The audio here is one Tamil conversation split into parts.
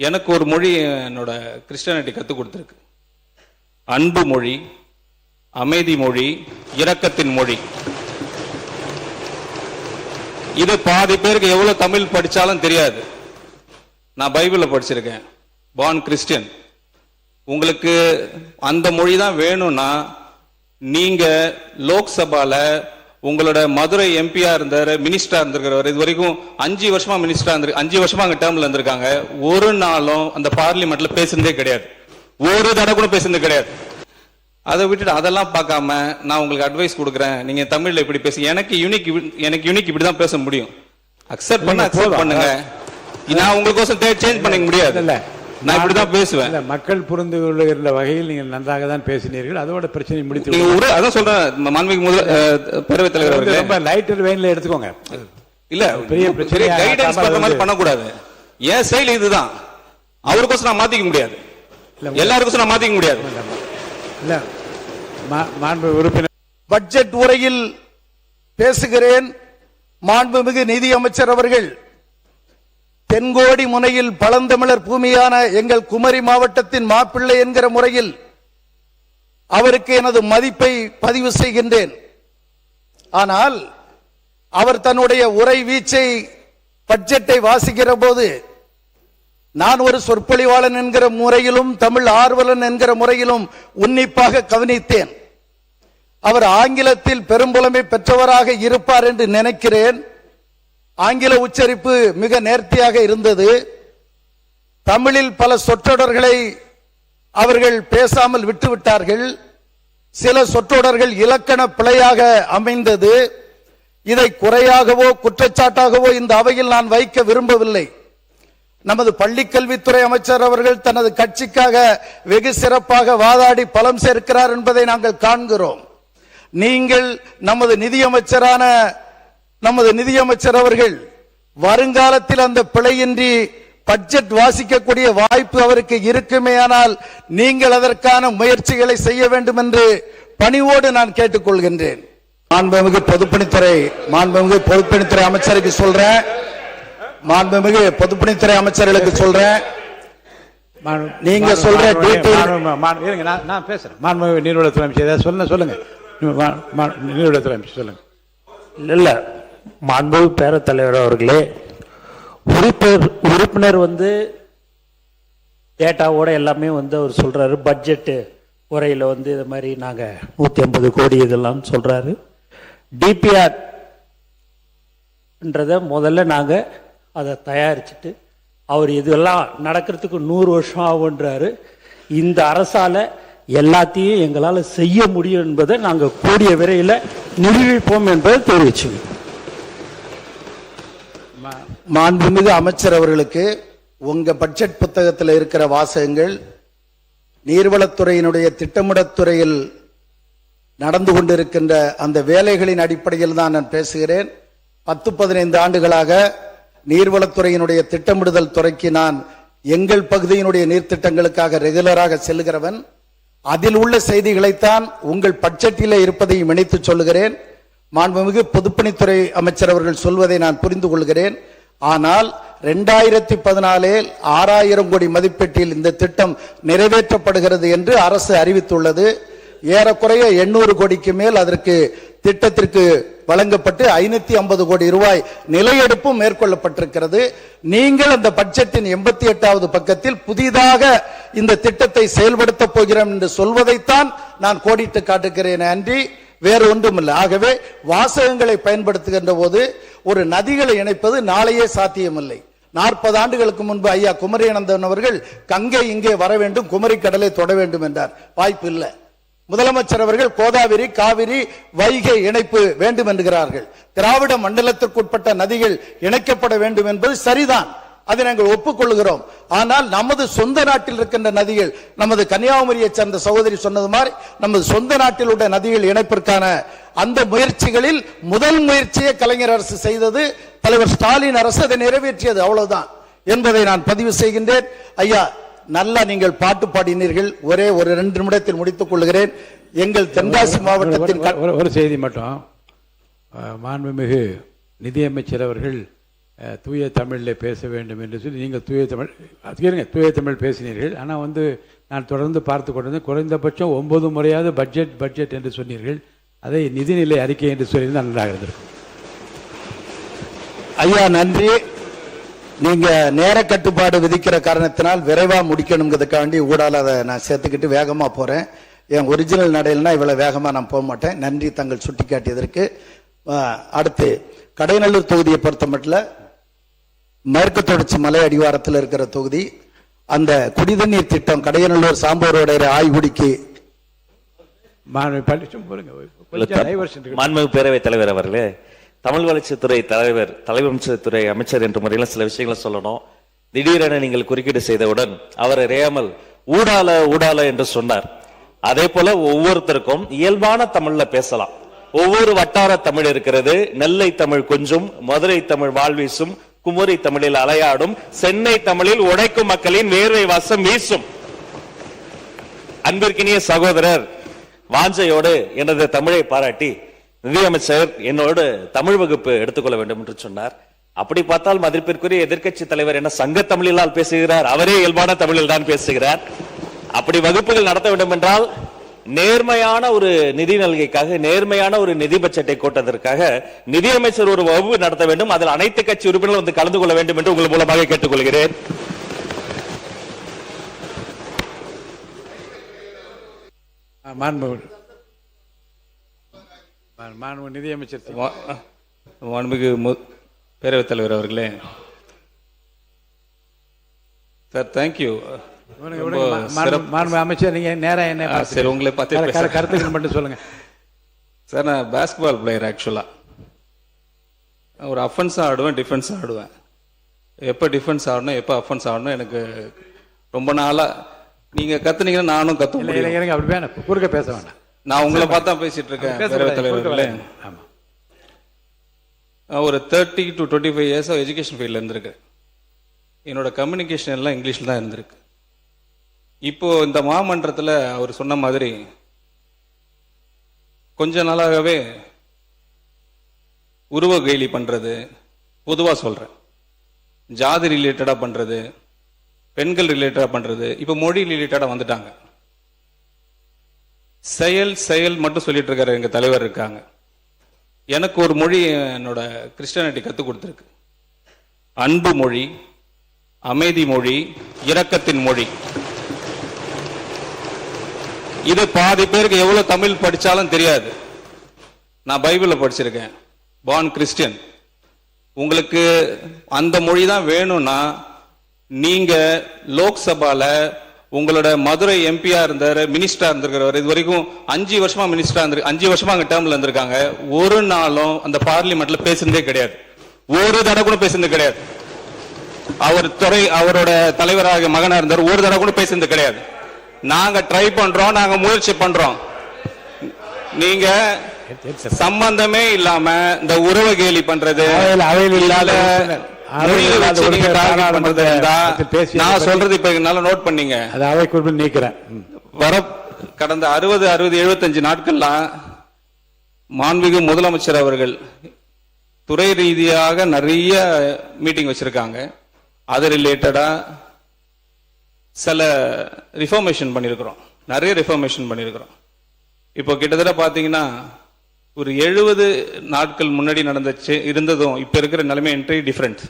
எனக்கு ஒரு மொழி என்னோட கிறிஸ்டியானிட்டி கற்றுக் கொடுத்துருக்கு. அன்பு மொழி, அமைதி மொழி, இரக்கத்தின் மொழி. இது பாதி பேருக்கு எவ்வளவு தமிழ் படிச்சாலும் தெரியாது. நான் பைபிளை படிச்சிருக்கேன், பார்ன் கிறிஸ்டியன். உங்களுக்கு அந்த மொழி தான் வேணும்னா நீங்க லோக்சபால உங்களோட மதுரை எம்பியா இருந்தாரு, மினிஸ்டரா இருந்திருக்கிறவர், இது வரைக்கும் 5 வருஷமா மினிஸ்டரா இருந்து 5 வருஷமா அங்க டேர்ம்ல இருந்திருக்காங்க. ஒரு நாளும் அந்த பார்லிமெண்ட்ல பேசுனதே கிடையாது, ஒரு தடவை கூட பேசுனது கிடையாது. அதை விட்டுட்டு அதெல்லாம் பார்க்காம நான் உங்களுக்கு அட்வைஸ் கொடுக்குறேன், நீங்க தமிழ்ல இப்படி பேசுங்க, எனக்கு யூனிக் இப்படிதான் பேச முடியும், அக்செப்ட் பண்ணுங்க. நான் உங்களுக்கோசம் சேஞ்ச் பண்ணிக்க முடியாது, நான் இப்படிதான் பேசுவேன். மக்கள் புரிந்து கொள்ளுகிற வகையில் நீங்கள் நன்றாக தான் பேசினீர்கள், அதோட பிரச்சனை முடித்து. அதான் சொல்றேன், மாண்புமிகு பேரவைத் தலைவர் ரொம்ப லைட்டர் வெயின்ல எடுத்துக்கோங்க. இல்ல பெரிய பிரச்சனை கைடன்ஸ் பண்ற மாதிரி பண்ணக்கூடாது. ஏன் ஸ்டைல் இதுதான், அவருக்கோசம் நான் மாத்திக்க முடியாது, எல்லாருக்கோசம் நான் மாத்திக்க முடியாது. இல்ல மாண்பு உறுப்பினர், பட்ஜெட் உரையில் பேசுகிறேன். மாண்புமிகு நிதி அமைச்சர் அவர்கள், தென்கோடி முனையில் பழந்தமிழர் பூமியான எங்கள் குமரி மாவட்டத்தின் மாப்பிள்ளை என்கிற முறையில் அவருக்கு எனது மதிப்பை பதிவு செய்கின்றேன். ஆனால் அவர் தன்னுடைய உரை வீச்சை பட்ஜெட்டை வாசிக்கிற போது நான் ஒரு சொற்பொழிவாளன் என்கிற முறையிலும் தமிழ் ஆர்வலன் என்கிற முறையிலும் உன்னிப்பாக கவனித்தேன். அவர் ஆங்கிலத்தில் பெரும்புலமை பெற்றவராக இருப்பார் என்று நினைக்கிறேன். ஆங்கில உச்சரிப்பு மிக நேர்த்தியாக இருந்தது. தமிழில் பல சொற்றொடர்களை அவர்கள் பேசாமல் விட்டுவிட்டார்கள். சில சொற்றொடர்கள் இலக்கண பிழையாக அமைந்தது. இதை குறையாகவோ குற்றச்சாட்டாகவோ இந்த அவையில் நான் வைக்க விரும்பவில்லை. நமது பள்ளிக்கல்வித்துறை அமைச்சர் அவர்கள் தனது கட்சிக்காக வெகு சிறப்பாக வாதாடி பலம் சேர்க்கிறார் என்பதை நாங்கள் காண்கிறோம். நீங்கள் நமது நிதியமைச்சர் அவர்கள் வருங்காலத்தில் அந்த பிழையின்றி பட்ஜெட் வாசிக்கக்கூடிய வாய்ப்பு அவருக்கு இருக்குமேயானால் நீங்கள் அதற்கான முயற்சிகளை செய்ய வேண்டும் என்று பணிவோடு நான் கேட்டுக்கொள்கின்றேன். மாண்புமிகு பொதுப்பணித்துறை அமைச்சருக்கு சொல்றேன், மாண்புமிகு பொதுப்பணித்துறை அமைச்சர்களுக்கு சொல்றேன், நீங்க சொல்ற நான் பேசுறேன். மாண்புமிகு நீர்வளத்துறை அமைச்சர் சொல்லுங்க. நீர்வளத்துறை அமைச்சர் சொல்லுங்க. இல்ல மாண்புமிகு பேரவைத் தலைவர் அவர்களே, உறுப்பினர் டேட்டாவோட எல்லாமே அவர் சொல்றாரு. பட்ஜெட்டு உரையில் இது மாதிரி நாங்கள் 150 கோடி இதெல்லாம் சொல்றாரு. டிபிஆர்ன்றதை முதல்ல நாங்கள் அதை தயாரிச்சுட்டு அவர் இதெல்லாம் நடக்கிறதுக்கு 100 வருஷம் ஆகுன்றாரு. இந்த அரசால எல்லாத்தையும் எங்களால் செய்ய முடியும் என்பதை நாங்கள் கூடிய விரைவில் நிரூபிப்போம் என்பதை தெரிவிச்சு. மாண்புமிகு அமைச்சர் அவர்களுக்கு உங்க பட்ஜெட் புத்தகத்தில் இருக்கிற வாசகங்கள் நீர்வளத்துறையினுடைய திட்டமிடத்துறையில் நடந்து கொண்டிருக்கின்ற அந்த வேலைகளின் அடிப்படையில் தான் நான் பேசுகிறேன். 10-15 ஆண்டுகளாக நீர்வளத்துறையினுடைய திட்டமிடுதல் துறைக்கு நான் எங்கள் பகுதியினுடைய நீர்த்திட்டங்களுக்காக ரெகுலராக செல்கிறவன். அதில் உள்ள செய்திகளைத்தான் உங்கள் பட்ஜெட்டில் இருப்பதையும் இணைத்து சொல்லுகிறேன். மாண்புமிகு பொதுப்பணித்துறை அமைச்சர் அவர்கள் சொல்வதை நான் புரிந்து கொள்கிறேன். ஆனால் 2014 6000 கோடி மதிப்பீட்டில் இந்த திட்டம் நிறைவேற்றப்படுகிறது என்று அரசு அறிவித்துள்ளது. ஏறக்குறைய 800 கோடிக்கு மேல் அதற்கு திட்டத்திற்கு வழங்கப்பட்டு 550 கோடி ரூபாய் நிலையெடுப்பும் மேற்கொள்ளப்பட்டிருக்கிறது. நீங்கள் அந்த பட்ஜெட்டின் 88வது பக்கத்தில் புதிதாக இந்த திட்டத்தை செயல்படுத்த போகிறோம் என்று சொல்வதைத்தான் நான் கோடிட்டு காட்டுகிறேன் அன்றி வேறு ஒன்றுமில்லை. ஆகவே வாசகங்களை பயன்படுத்துகின்ற போது ஒரு நதிகளை இணைப்பது நாளையே சாத்தியமில்லை. 40 ஆண்டுகளுக்கு முன்பு ஐயா குமரியானந்தன் அவர்கள் கங்கை இங்கே வர வேண்டும், குமரி கடலை தொட வேண்டும் என்றார். வாய்ப்பு இல்லை. முதலமைச்சர் அவர்கள் கோதாவரி, காவிரி, வைகை இணைப்பு வேண்டும் என்கிறார்கள். திராவிட மண்டலத்திற்குட்பட்ட நதிகள் இணைக்கப்பட வேண்டும் என்பது சரிதான், அதை நாங்கள் ஒப்புக்கொள்கிறோம். ஆனால் நமது சொந்த நாட்டில் இருக்கின்ற நதிகள், நமது கன்னியாகுமரியை சேர்ந்த சகோதரி சொன்னது மாதிரி நமது சொந்த நாட்டில் உள்ள நதிகள் இணைப்பிற்கான அந்த முயற்சிகளில் முதல் முயற்சியை கலைஞர் அரசு செய்தது. தலைவர் ஸ்டாலின் அரசு அதை நிறைவேற்றியது, அவ்வளவுதான் என்பதை நான் பதிவு செய்கின்றேன். ஐயா, நல்லா நீங்கள் பாட்டு பாடினீர்கள். ஒரே ஒரு 2 நிமிடத்தில் முடித்துக் கொள்கிறேன். எங்கள் தென்காசி மாவட்டத்தின் ஒரு செய்தி மட்டும். மாண்புமிகு நிதியமைச்சர் அவர்கள் தூய தமிழில் பேச வேண்டும் என்று சொல்லி நீங்கள் தூய தமிழ் பேசினீர்கள். ஆனால் நான் தொடர்ந்து பார்த்து கொண்டிருந்தேன். குறைந்தபட்சம் 9 முறையாவது பட்ஜெட் என்று சொன்னீர்கள். அதை நிதிநிலை அறிக்கை என்று சொல்லியிருந்தால் நன்றாக இருந்திருக்கும். ஐயா நன்றி. நீங்க நேர கட்டுப்பாடு விதிக்கிற காரணத்தினால் விரைவா முடிக்கணுங்கிறதுக்காண்டி ஊடால அதை நான் சேர்த்துக்கிட்டு வேகமா போறேன். என் ஒரிஜினல் நடையில்னா இவ்வளவு வேகமா நான் போக மாட்டேன். நன்றி தங்கள் சுட்டிக்காட்டியதற்கு. அடுத்து கடையநல்லூர் தொகுதியை பொறுத்த மட்டும் மேற்கு தொடர்ச்சி மலை அடிவாரத்தில் இருக்கிற தொகுதி. அந்த குடிதண்ணீர் திட்டம் கடையநல்லூர் சாம்போரோட ஆய்வுடிக்கு மாண்புமிகு பேரவைத் தலைவர் அவர்களே, தமிழ் வளர்ச்சித்துறை தலைவம்சத்துறை அமைச்சர் என்ற முறையில் சில விஷயங்களை சொல்லணும். திடீரென நீங்கள் குறுக்கீடு செய்தவுடன் அவர் அறியாமல் ஊடால என்று சொன்னார். அதே போல ஒவ்வொருத்தருக்கும் இயல்பான தமிழ்ல பேசலாம். ஒவ்வொரு வட்டார தமிழ் இருக்கிறது. நெல்லை தமிழ் கொஞ்சம், மதுரை தமிழ் வாழ்வீசும், குமரி தமிழில் அலையாடும், சென்னை தமிழில் உழைக்கும் மக்களின் வேர்வை வாசம் வீசும். அன்பிற்கினிய சகோதரர் வாஞ்சையோடு எனது தமிழை பாராட்டி நிதியமைச்சர் என்னோடு தமிழ் வகுப்பு எடுத்துக்கொள்ள வேண்டும் என்று சொன்னார். அப்படி பார்த்தால் மதிப்பிற்குரிய எதிர்க்கட்சி தலைவர் என்ன சங்க தமிழிலால் பேசுகிறார்? அவரே இயல்பான தமிழில் தான் பேசுகிறார். அப்படி வகுப்புகள் நடத்த வேண்டும் என்றால் நேர்மையான ஒரு நிதி நல்கைக்காக, நேர்மையான ஒரு நிதி பட்ஜெட்டை கூட்டத்திற்காக நிதியமைச்சர் ஒரு வகுப்பு நடத்த வேண்டும். அதில் அனைத்து கட்சி உறுப்பினர்கள் கலந்து கொள்ள வேண்டும் என்று உங்கள் மூலமாக கேட்டுக்கொள்கிறேன். நிதியமைச்சர் மாண்புமிகு பேரவைத் தலைவர் அவர்களே, சார் தேங்க்யூ. அமைச்சர் நீங்க நேரா என்ன சரி, உங்களை பார்த்து கருத்துக்கள் மட்டும் சொல்லுங்க சார். நான் பாஸ்கெட்பால் பிளேயர். ஆக்சுவலா ஒரு அஃபென்ஸா ஆடுவேன், டிஃபென்ஸா ஆடுவேன். எப்போ டிஃபென்ஸ் ஆடணும் எப்போ அஃபென்ஸ் ஆடணும் எனக்கு ரொம்ப நாளா நீங்க கத்துனீங்கன்னா நானும் கத்துக்கிறேன். அப்படி வேணாம், குறுக்க பேச வேணாம். நான் உங்களை பார்த்தா பேசிட்டு இருக்கேன். பேரவைத் தலைவர்களே, ஒரு 30 to 25 இயர்ஸ் எஜுகேஷன் ஃபீல்ட்ல இருந்திருக்கு. என்னோட கம்யூனிகேஷன் எல்லாம் இங்கிலீஷ்ல தான் இருந்திருக்கு. இப்போ இந்த மாமன்றத்தில் அவர் சொன்ன மாதிரி கொஞ்ச நாளாகவே உருவ கேலி பண்றது, பொதுவா சொல்றேன், ஜாதி ரிலேட்டடா பண்றது, பெண்கள் ரிலேட்டடா பண்றது, இப்ப மொழி ரிலேட்டடா வந்துட்டாங்க. செயல் மட்டும் சொல்லிட்டு இருக்காரு. எங்க தலைவர் இருக்காங்க. எனக்கு ஒரு மொழி என்னோட கிறிஸ்டியானிட்டி கற்றுக் கொடுத்துருக்கு. அன்பு மொழி, அமைதி மொழி, இரக்கத்தின் மொழி. இது பாதி பேருக்கு எவ்வளவு தமிழ் படிச்சாலும் தெரியாது. நான் பைபிள்ல படிச்சிருக்கேன். Born Christian. உங்களுக்கு அந்த மொழி தான் வேணும்னா நீங்க லோக்சபால உங்களோட மதுரை எம்பியா இருந்தாரு, மினிஸ்டரா இருந்திருக்கிறவர், இது வரைக்கும் 5 வருஷமா மினிஸ்டரா இருந்து 5 வருஷமா அங்க டேர்ம்ல இருந்திருக்காங்க. ஒரு நாளும் அந்த பார்லிமெண்ட்ல பேசுனதே கிடையாது. ஒரு தடவை கூட பேசுனது கிடையாது. அவரோட தலைவராக மகனா இருந்தார். ஒரு தடவை கூட பேசுனது கிடையாது. நாங்க ட்ரை பண்றோம், நாங்க முயற்சி பண்றோம். நீங்க சம்பந்தமே இல்லாம இந்த உறவு கேலி பண்றது, நான் சொல்றது இப்ப என்னால நோட் பண்ணீங்க. கடந்த 60, 75 நாட்கள்லாம் மாண்புமிகு முதலமைச்சர் அவர்கள் துறை ரீதியாக நிறைய மீட்டிங் வச்சிருக்காங்க. அது ரிலேட்டடா சில ரிஃபார்மேஷன் பண்ணிருக்கிறோம். நிறைய ரிஃபார்மேஷன் பண்ணிருக்கிறோம். இப்போ கிட்டத்தட்ட பாத்தீங்கன்னா ஒரு 70 நாட்கள் முன்னாடி இருந்ததும் இப்ப இருக்கிற நிலைமை என்ட்ரி டிஃபரண்ட்.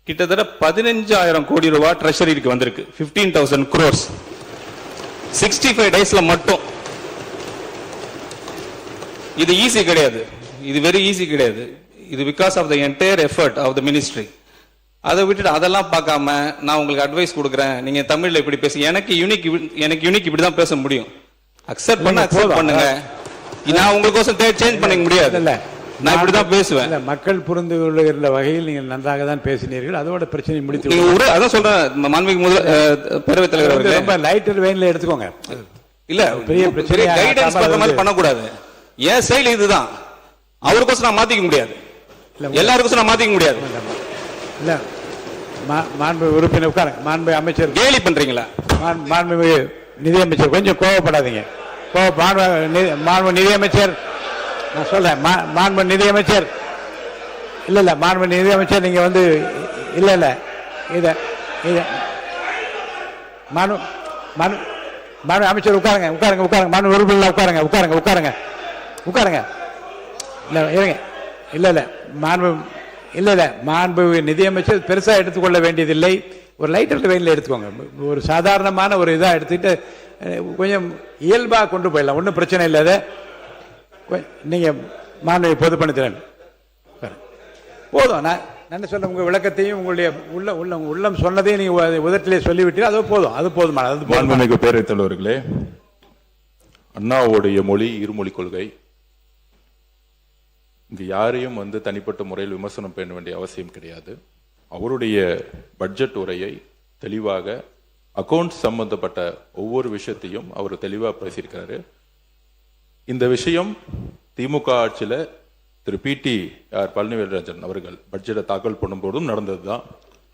கிட்டத்தட்ட 15,000 கோடி ரூபாய் ட்ரெஷரிக்கு வந்திருக்கு. 15,000 crores 65 டேஸ்ல மட்டும். இது ஈஸி கிடையாது. இது வெரி ஈஸி கிடையாது. இது because of the entire effort of the ministry. அதை விட்டுட்டு அதெல்லாம் பார்க்காம நான் உங்களுக்கு அட்வைஸ் கொடுக்குறேன், நீங்க தமிழ்ல இப்படி பேச, எனக்கு யூனிக் இப்படிதான் பேச முடியும். அக்செப்ட் பண்ணுங்க. நான் உங்களுக்கோசம் சேஞ்ச் பண்ண முடியாது. நான் இப்படிதான் பேசுவேன். மக்கள் புரிந்து கொள்ளுகிற வகையில் நீங்கள் நன்றாக தான் பேசினீர்கள். அதோட பிரச்சனை முடித்து அதான் சொல்றேன். மாண்புமிகு பேரவைத் தலைவர் அவர்களே, ரொம்ப லைட்டர் வெயின்ல எடுத்துக்கோங்க. இல்ல பெரிய கைடன்ஸ் பண்ற மாதிரி பண்ணக்கூடாது. ஏன் செயல் இதுதான். அவருக்கோசம் நான் மாத்திக்க முடியாது, எல்லாருக்கும் நான் மாத்திக்க முடியாது. இல்ல மாண்பு உறுப்பினர் உட்காருங்க. மாண்பு அமைச்சர் கேலி பண்றீங்களா? மாண்பு நிதியமைச்சர் கொஞ்சம் கோவப்படாதீங்க. மாண்பு நிதியமைச்சர், நான் சொல்றேன், மாண்பு நிதியமைச்சர் இல்ல மாண்பு நிதியமைச்சர் நீங்க வந்து இல்ல இத மனு மனு மனு அமைச்சர் உட்காருங்க மனு உறுப்பினர் உட்காருங்க இல்ல இருங்க இல்ல மாண்பு நிதியமைச்சர் பெருசா எடுத்துக்கொள்ள வேண்டியதில்லை. ஒரு லைட்டர் வெயில எடுத்துக்கோங்க. ஒரு சாதாரணமான ஒரு இதா எடுத்துட்டு கொஞ்சம் இயல்பா கொண்டு போயிடலாம். ஒன்றும் பிரச்சனை இல்லாத நீங்க மாண்பு பொதுப்பணித்துறை போதும். நான் சொல்ல உங்க விளக்கத்தையும் உங்களுடைய உள்ளம் சொன்னதையும் நீங்க உதட்டிலே சொல்லிவிட்டீங்க. அது போதுமான மாண்புமிகு பேரவைத் தலைவர்களே, அண்ணாவுடைய மொழி இருமொழி கொள்கை. இங்கு யாரையும் தனிப்பட்ட முறையில் விமர்சனம் பண்ண வேண்டிய அவசியம் கிடையாது. அவருடைய பட்ஜெட் உரையை தெளிவாக அக்கவுண்ட் சம்பந்தப்பட்ட ஒவ்வொரு விஷயத்தையும் அவர் தெளிவாக பேசியிருக்காரு. இந்த விஷயம் திமுக ஆட்சியில் திரு PT.R. பழனிவேல்ராஜன் அவர்கள் பட்ஜெட்டை தாக்கல் பண்ணும்போதும் நடந்ததுதான்.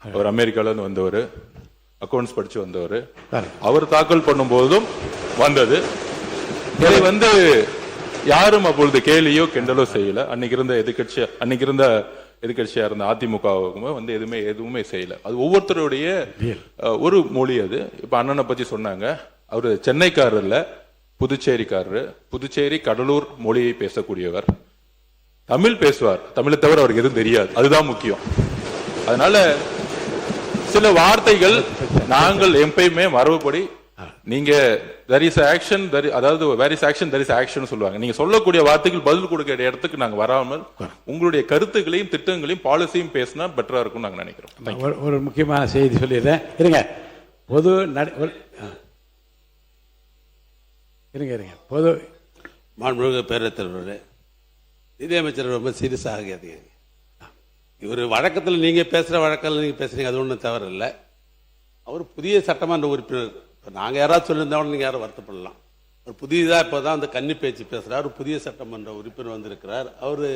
அவர் அமெரிக்காவிலிருந்து வந்தவர், அக்கவுண்ட்ஸ் படிச்சு வந்தவர். அவர் தாக்கல் பண்ணும்போதும் வந்தது. இதை யாரும் அப்பொழுது கேலியோ கிண்டலோ செய்யல. அன்னைக்கு இருந்த எதிர்கட்சியா இருந்த அதிமுகவுக்குமே எதுவுமே செய்யல. அது ஒவ்வொருத்தருடைய ஒரு மொழி. அது இப்ப அண்ணனை பத்தி சொன்னாங்க. அவரு சென்னைக்காரர் இல்ல, புதுச்சேரிக்காரரு. புதுச்சேரி கடலூர் மொழியை பேசக்கூடியவர். தமிழ் பேசுவார். தமிழை தவிர அவருக்கு எதுவும் தெரியாது. அதுதான் முக்கியம். அதனால சில வார்த்தைகள் நாங்கள் எப்பயுமே மரபுப்படி நீங்க there is action, அதாவது where is action there is action சொல்லுவாங்க. நீங்க சொல்லக்கூடிய வார்த்தைகள் பதில் கொடுக்கிற இடத்துக்கு நாங்க வராமல் உங்களுடைய கருத்துக்களையும் திட்டங்களையும் பாலிசியும் பேசினா பெட்டரா இருக்கும் நாங்க நினைக்கிறோம். ஒரு முக்கியமான செய்தி சொல்லிடுறேன். இருங்க பொது மாண்புமிகு பேரவைத் தலைவர்களே, நிதியமைச்சர் ரொம்ப சீரியஸாக ஆகாதீங்க. இவர் வழக்கத்தில் நீங்க பேசுற வழக்கில் நீங்க பேசுறீங்க, அது ஒன்றும் தவறு இல்லை. அவர் புதிய சட்டமன்ற உறுப்பினர். நாங்கள் யாராவது சொல்லியிருந்தோம் நீங்கள் யாரும் வருத்தப்படலாம். அவர் புதியதாக இப்போ தான் கன்னி பேச்சு பேசுகிறார். ஒரு புதிய சட்டமன்ற உறுப்பினர் வந்திருக்கிறார். அவர்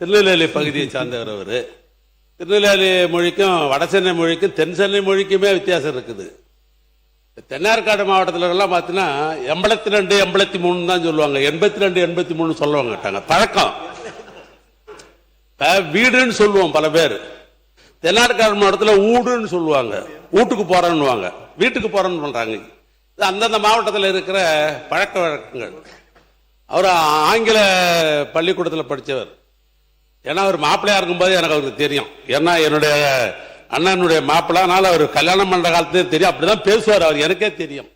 திருநெல்வேலி பகுதியை சார்ந்தவர். அவர் திருநெல்வேலி மொழிக்கும் வட சென்னை மொழிக்கும் தென் சென்னை மொழிக்குமே வித்தியாசம் இருக்குது. தென்னார்காடு மாவட்டத்தில் எல்லாம் பார்த்தீங்கன்னா 82 83 தான் சொல்லுவாங்க. 82 83 சொல்லுவாங்க மாட்டாங்க. பழக்கம் வீடுன்னு சொல்லுவோம் பல பேர். தென்னார்காடு மாவட்டத்தில் ஊடுன்னு சொல்லுவாங்க. வீட்டுக்கு போறேன்னுவாங்க, வீட்டுக்கு போறேன்னு பண்றாங்க. அந்தந்த மாவட்டத்தில் இருக்கிற பழக்க வழக்கங்கள். அவர் ஆங்கில பள்ளிக்கூடத்தில் படித்தவர். ஏன்னா அவர் மாப்பிள்ளையா இருக்கும்போது எனக்கு அவருக்கு தெரியும். ஏன்னா என்னுடைய அண்ணனுடைய மாப்பிள்ளானால அவர் கல்யாணம் பண்ற காலத்தே தெரியும். அப்படிதான் பேசுவார் அவர், எனக்கே தெரியும்.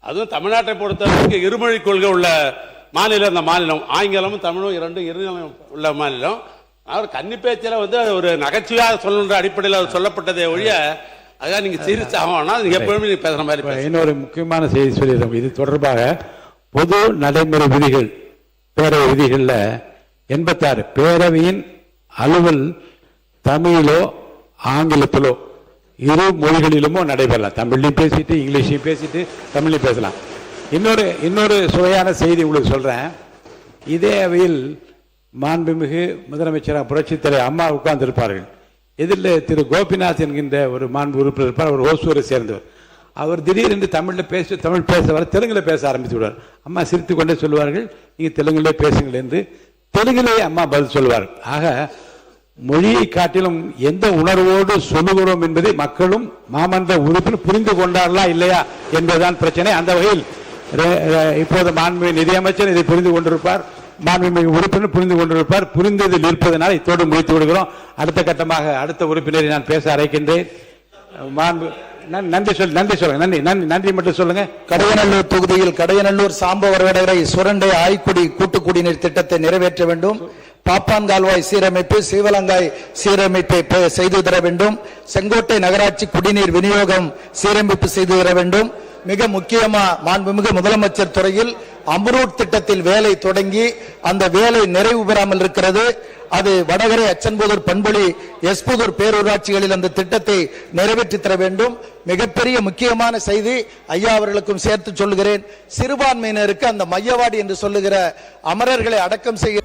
அதுவும் தமிழ்நாட்டை பொறுத்தவரைக்கும் இருமொழி கொள்கை உள்ள மாநிலம் இந்த மாநிலம். ஆங்கிலமும் தமிழும் இருநிலம் உள்ள மாநிலம். அவர் கன்னி பேச்சில ஒரு நகைச்சுவையாக சொல்லுன்ற அடிப்படையில் சொல்லப்பட்டதே ஒழிய அதான் நீங்க சீரியஸ் ஆகணும்னா நீங்க எப்பவுமே நீங்க பேசுற மாதிரி. இன்னொரு முக்கியமான செய்தி சொல்லிடுறோம். இது தொடர்பாக பொது நடைமுறை விதிகள், பேரவை விதிகள்ல 86 பேரவையின் அலுவல் தமிழிலோ ஆங்கிலத்திலோ இரு மொழிகளிலுமோ நடைபெறலாம். தமிழ்லையும் பேசிட்டு இங்கிலீஷையும் பேசிட்டு தமிழ்லையும் பேசலாம். இன்னொரு சுவையான செய்தி உங்களுக்கு சொல்றேன். இதே அவையில் மாண்புமிகு முதலமைச்சராக புரட்சித் தலைவர் அம்மா உட்கார்ந்து இருப்பார்கள். எதிரில் திரு கோபிநாத் என்கின்ற ஒரு மாண்பு உறுப்பினர் இருப்பார். அவர் ஓசூரை சேர்ந்தவர். அவர் திடீரென்று தமிழ் பேச வர தெலுங்குல பேச ஆரம்பித்து விடுவார். அம்மா சிரித்து கொண்டே சொல்வார்கள், நீங்க தெலுங்குலே பேசுங்கள் என்று. தெலுங்கிலே அம்மா பதில் சொல்வார். ஆக மொழியை காட்டிலும் எந்த உணர்வோடு சொல்லுகிறோம் என்பதை மக்களும் மாமன்ற உறுப்பினர் புரிந்து கொண்டார்களா இல்லையா என்பதுதான் பிரச்சனை. அந்த வகையில் இப்போது மாண்புமிகு நிதியமைச்சர் இதை புரிந்து கொண்டிருப்பார், மாண்புமிகு உறுப்பினர் புரிந்து கொண்டிருப்பார். புரிந்ததில் இருப்பதனால் இத்தோடு முடித்து விடுகிறோம். அடுத்த கட்டமாக அடுத்த உறுப்பினரை நான் பேச அழைக்கின்றேன். நன்றி மட்டும் சொல்லுங்க. கடையநல்லூர் தொகுதியில் கடையநல்லூர் சாம்பவர் வடகரை சுரண்டை ஆய்க்குடி கூட்டு குடிநீர் திட்டத்தை நிறைவேற்ற வேண்டும். பாப்பான்கால்வாய் சீரமைப்பு, சீவலங்காய் சீரமைப்பை செய்து தர வேண்டும். செங்கோட்டை நகராட்சி குடிநீர் விநியோகம் சீரமைப்பு செய்து தர வேண்டும். மிக முக்கியமா மாண்புமிகு முதலமைச்சர் துறையில் அம்ரூட் திட்டத்தில் வேலை தொடங்கி அந்த வேலை நிறைவு பெறாமல் இருக்கிறது. அது வடகரை, அச்சன்புதூர், பண்புலி, எஸ்புதூர் பேரூராட்சிகளில் அந்த திட்டத்தை நிறைவேற்றி தர வேண்டும். மிகப்பெரிய முக்கியமான செய்தி ஐயா அவர்களுக்கும் சேர்த்து சொல்லுகிறேன். சிறுபான்மையினருக்கு அந்த மையவாடி என்று சொல்லுகிற அமரர்களை அடக்கம் செய்ய